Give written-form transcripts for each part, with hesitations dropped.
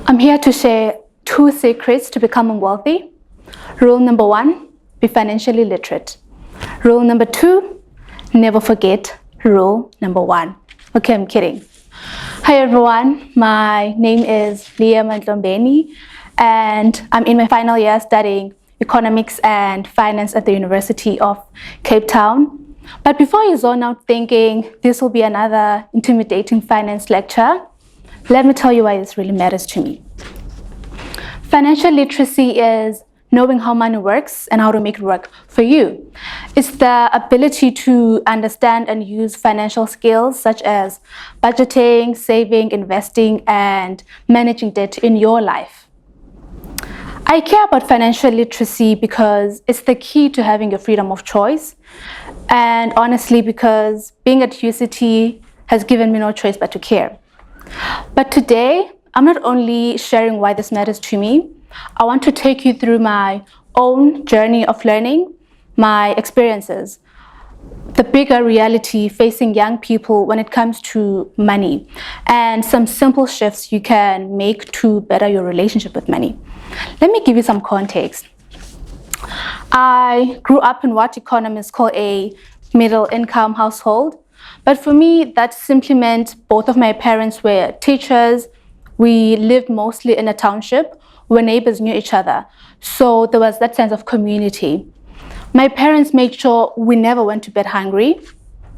I'm here to share 2 secrets to becoming wealthy. Rule number 1, be financially literate. Rule number 2, never forget rule number 1. Okay, I'm kidding. Hi everyone, my name is Liyema Ntlombeni and I'm in my final year studying economics and finance at the University of Cape Town. But before you zone out thinking this will be another intimidating finance lecture, let me tell you why this really matters to me. Financial literacy is knowing how money works and how to make it work for you. It's the ability to understand and use financial skills such as budgeting, saving, investing, and managing debt in your life. I care about financial literacy because it's the key to having your freedom of choice, and honestly because being at UCT has given me no choice but to care. But today, I'm not only sharing why this matters to me, I want to take you through my own journey of learning, my experiences, the bigger reality facing young people when it comes to money, and some simple shifts you can make to better your relationship with money. Let me give you some context. I grew up in what economists call a middle-income household, but for me, that simply meant both of my parents were teachers. We lived mostly in a township where neighbors knew each other, so there was that sense of community. My parents made sure we never went to bed hungry.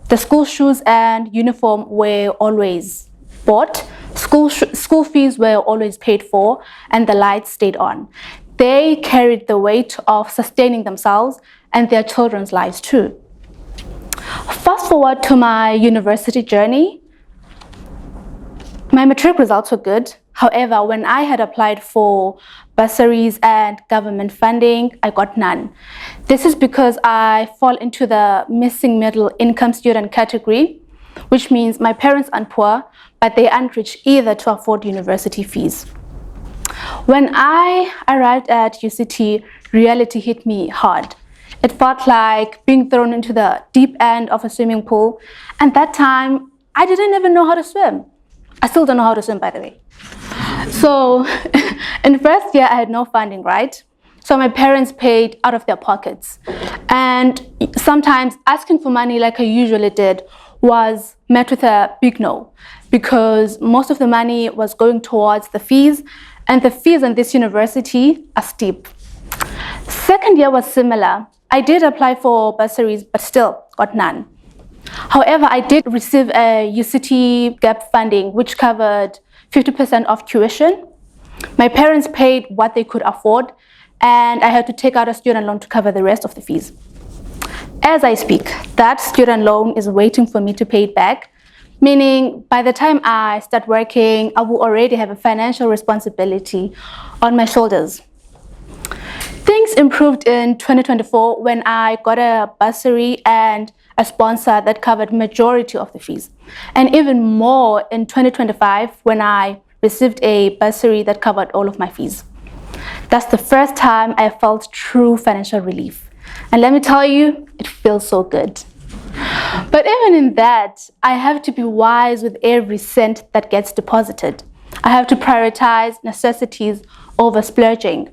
The school shoes and uniform were always bought. School fees were always paid for, and the lights stayed on. They carried the weight of sustaining themselves and their children's lives too. Fast forward to my university journey. My matric results were good. However, when I had applied for bursaries and government funding, I got none. This is because I fall into the missing middle income student category, which means my parents aren't poor, but they aren't rich either to afford university fees. When I arrived at UCT, reality hit me hard. It felt like being thrown into the deep end of a swimming pool, and that time, I didn't even know how to swim. I still don't know how to swim, by the way. So in the first year, I had no funding, right? So my parents paid out of their pockets. And sometimes asking for money like I usually did was met with a big no, because most of the money was going towards the fees, and the fees in this university are steep. Second year was similar. I did apply for bursaries, but still got none. However, I did receive a UCT gap funding, which covered 50% of tuition. My parents paid what they could afford, and I had to take out a student loan to cover the rest of the fees. As I speak, that student loan is waiting for me to pay it back, meaning by the time I start working, I will already have a financial responsibility on my shoulders. Things improved in 2024 when I got a bursary and a sponsor that covered majority of the fees, and even more in 2025 when I received a bursary that covered all of my fees. That's the first time I felt true financial relief, and let me tell you, it feels so good. But even in that, I have to be wise with every cent that gets deposited. I have to prioritize necessities over splurging.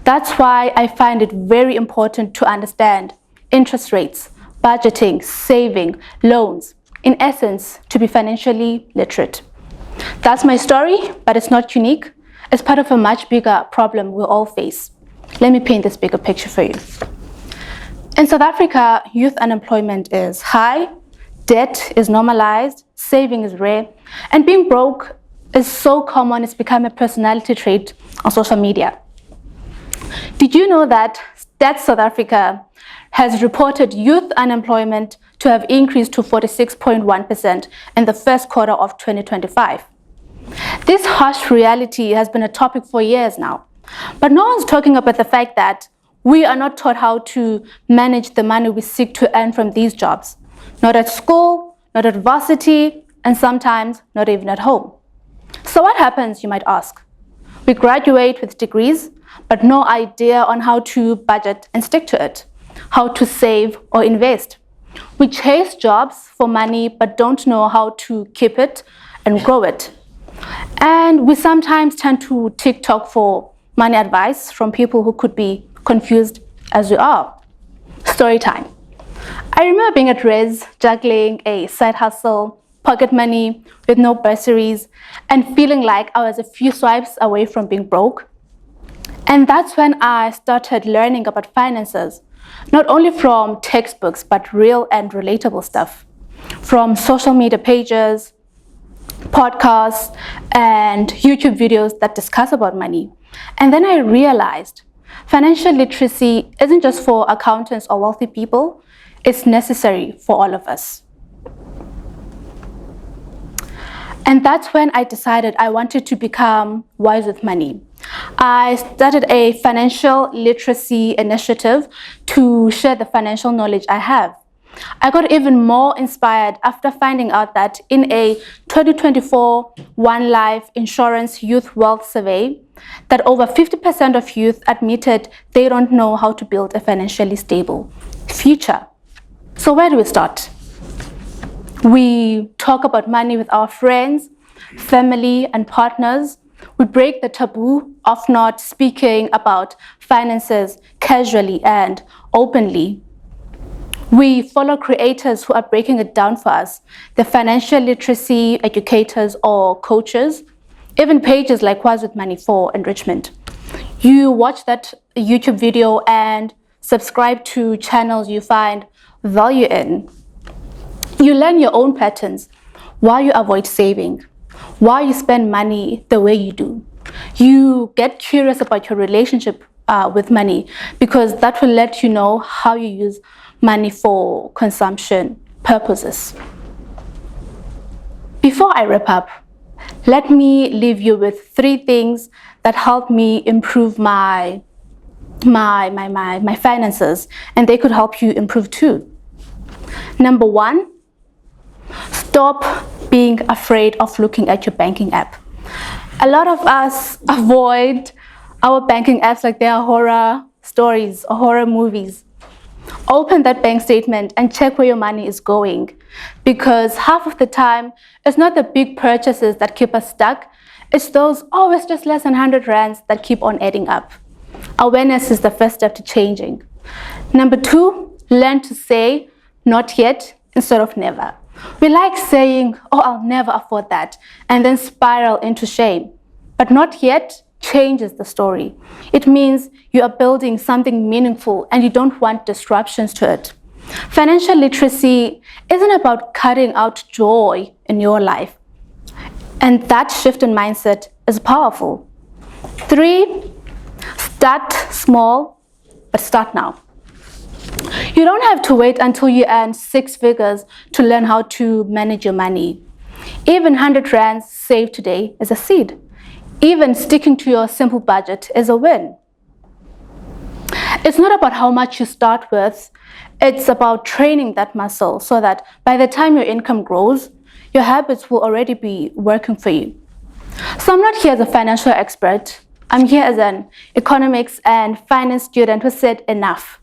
That's why I find it very important to understand interest rates, budgeting, saving, loans. In essence, to be financially literate. That's my story, but it's not unique. It's part of a much bigger problem we all face. Let me paint this bigger picture for you. In South Africa, youth unemployment is high, debt is normalized, saving is rare, and being broke is so common it's become a personality trait on social media. Did you know that Stats South Africa has reported youth unemployment to have increased to 46.1% in the first quarter of 2025? This harsh reality has been a topic for years now, but no one's talking about the fact that we are not taught how to manage the money we seek to earn from these jobs. Not at school, not at varsity, and sometimes not even at home. So what happens, you might ask? We graduate with degrees, but no idea on how to budget and stick to it, how to save or invest. We chase jobs for money, but don't know how to keep it and grow it. And we sometimes turn to TikTok for money advice from people who could be confused as we are. Story time. I remember being at Res, juggling a side hustle, pocket money with no bursaries, and feeling like I was a few swipes away from being broke. And that's when I started learning about finances, not only from textbooks, but real and relatable stuff, from social media pages, podcasts, and YouTube videos that discuss about money. And then I realized financial literacy isn't just for accountants or wealthy people, it's necessary for all of us. And that's when I decided I wanted to become wise with money. I started a financial literacy initiative to share the financial knowledge I have. I got even more inspired after finding out that in a 2024 One Life Insurance Youth Wealth Survey, that over 50% of youth admitted they don't know how to build a financially stable future. So where do we start? We talk about money with our friends, family, and partners. We break the taboo of not speaking about finances casually and openly. We follow creators who are breaking it down for us, the financial literacy educators or coaches, even pages like Wise with Money for enrichment. You watch that YouTube video and subscribe to channels you find value in. You learn your own patterns, why you avoid saving, why you spend money the way you do. You get curious about your relationship with money, because that will let you know how you use money for consumption purposes. Before I wrap up, let me leave you with 3 things that helped me improve my finances, and they could help you improve too. Number 1, stop being afraid of looking at your banking app. A lot of us avoid our banking apps like they are horror stories or horror movies. Open that bank statement and check where your money is going, because half of the time, it's not the big purchases that keep us stuck. It's those, it's just less than 100 rands that keep on adding up. Awareness is the first step to changing. Number 2, learn to say not yet instead of never. We like saying, I'll never afford that, and then spiral into shame. But not yet changes the story. It means you are building something meaningful and you don't want disruptions to it. Financial literacy isn't about cutting out joy in your life. And that shift in mindset is powerful. 3, start small, but start now. You don't have to wait until you earn 6 figures to learn how to manage your money. Even 100 rands saved today is a seed. Even sticking to your simple budget is a win. It's not about how much you start with, it's about training that muscle so that by the time your income grows, your habits will already be working for you. So I'm not here as a financial expert. I'm here as an economics and finance student who said enough.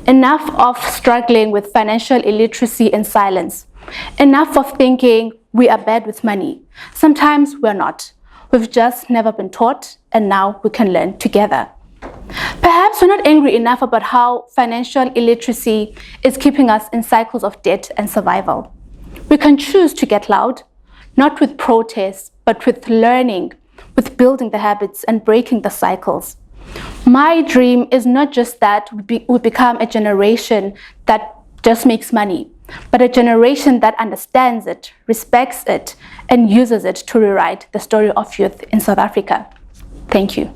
Enough of struggling with financial illiteracy in silence. Enough of thinking we are bad with money. Sometimes we're not. We've just never been taught, and now we can learn together. Perhaps we're not angry enough about how financial illiteracy is keeping us in cycles of debt and survival. We can choose to get loud, not with protests, but with learning, with building the habits and breaking the cycles. My dream is not just that we become a generation that just makes money, but a generation that understands it, respects it, and uses it to rewrite the story of youth in South Africa. Thank you.